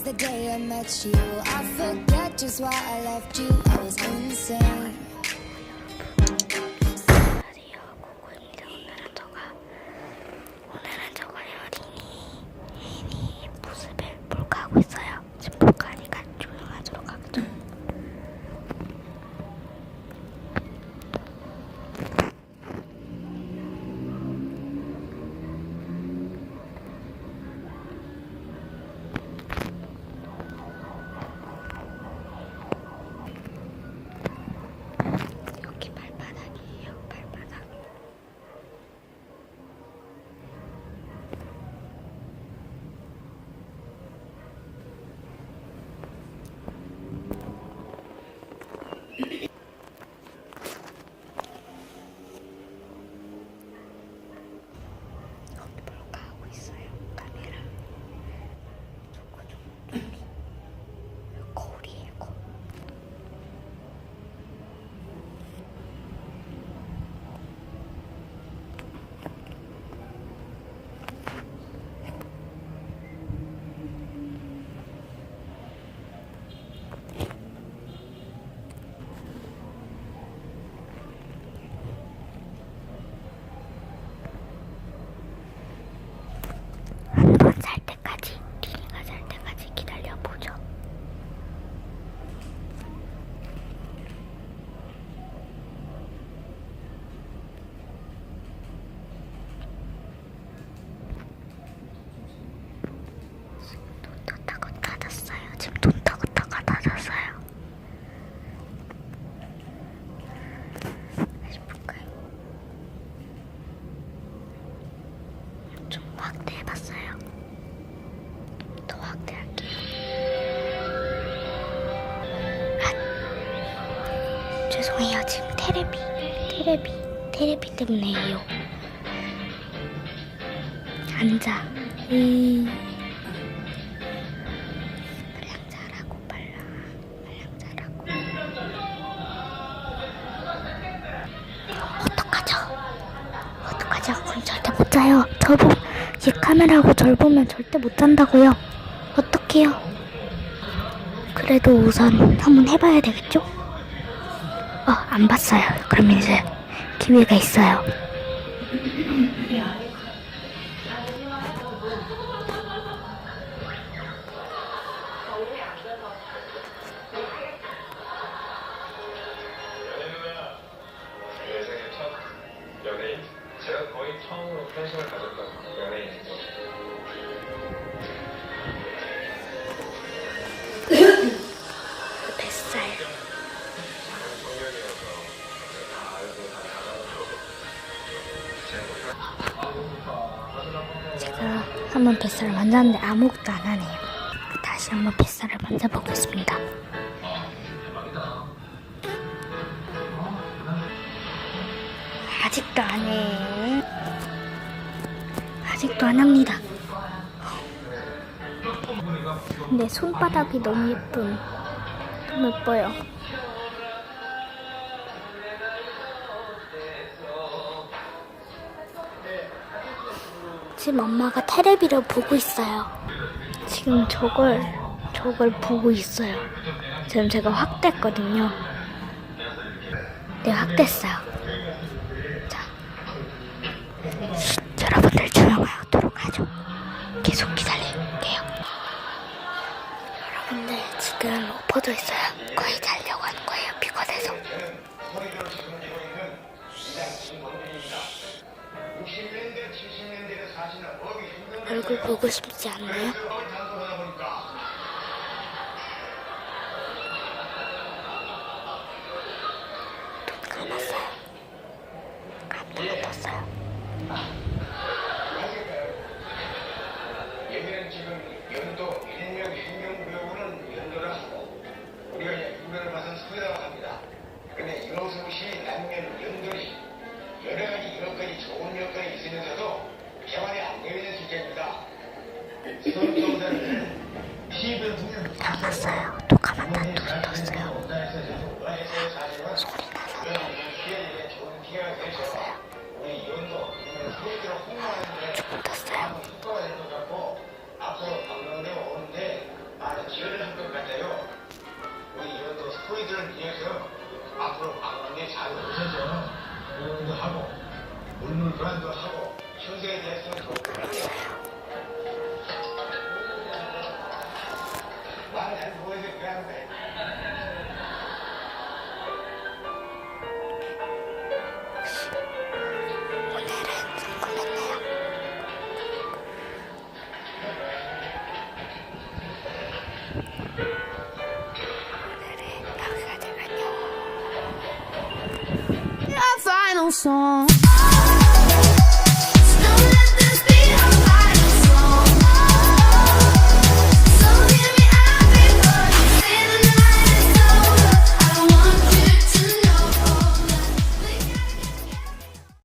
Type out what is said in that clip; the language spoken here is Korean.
the day I met you. I forget just why I left you. I was insane. 오늘은 저가 혜인이 모습을 몰카하고 있어요. 지금 몰카하니까 조용하도록 하겠죠. 여기 발바닥이에요. 발바닥. 여기 몰카하고 있어요. 카메라. 저기. 거울이에요. 거울. 한번 잘 때까지, 리니가 잘 때까지 기다려보죠. 눈 떴다가 닫았어요. 지금 눈 떴다가 닫았어요. 다시 볼까요? 좀 확대해봤어요. 더 확대할게요. 죄송해요. 지금 테레비 때문에요. 앉아. 빨랑 자라고, 빨랑 자라고. 어떡하죠? 그럼 절대 못 자요. 이 카메라하고 절 보면 절대 못 잔다고요. 어떡해요? 그래도 우선 한번 해봐야 되겠죠? 안 봤어요. 그럼 이제 기회가 있어요. 연예인? 제가 거의 처음으로 팬심을 가졌던 연예인이죠. 뱃살. 제가 한번 뱃살을 만졌는데 아무것도 안 하네요. 다시 한번 뱃살을 만져보겠습니다. 아직도 안 해. 아직도 안 합니다. 근데 손바닥이 너무 예뻐요. 지금 엄마가 테레비를 보고 있어요. 지금 저걸 보고 있어요. 지금 제가 확대했거든요. 네, 확대했어요. 자, 여러분들 조용하도록 하죠. 계속 기다릴게요. 여러분들 지금 엎어져 있어요. 거의 자려고 하는 거예요. 비가 돼서. 얼굴 보고 싶지 않나요? 눈 감았어요. 감기가 떴어요. 얘들은 지금 연도 일명 행정구역으로는 연도를 하고 우리가 인간을 봐서는 소리라고 합니다. 근데 이것이 남면 연돌이 여러 가지 이것까지 좋은 여건이 있으면서도 개발이 안 되는 시점입니다. 수험조사는 시입을 보면 감았어요. 또 감았다. 눈 떴어요. 소리 나서. 좋은 기회가 되죠. 우리 연도 소리를 홍보하는 데 조금 떴어요. 효과가 있는 것 같고 앞으로 방송에 오는데 많은 잘 오셔서 공연도 하고 물물교환도 하고 현세에 대해서는 좋고요. 말잘 보여서 그냥 돼. Our final song.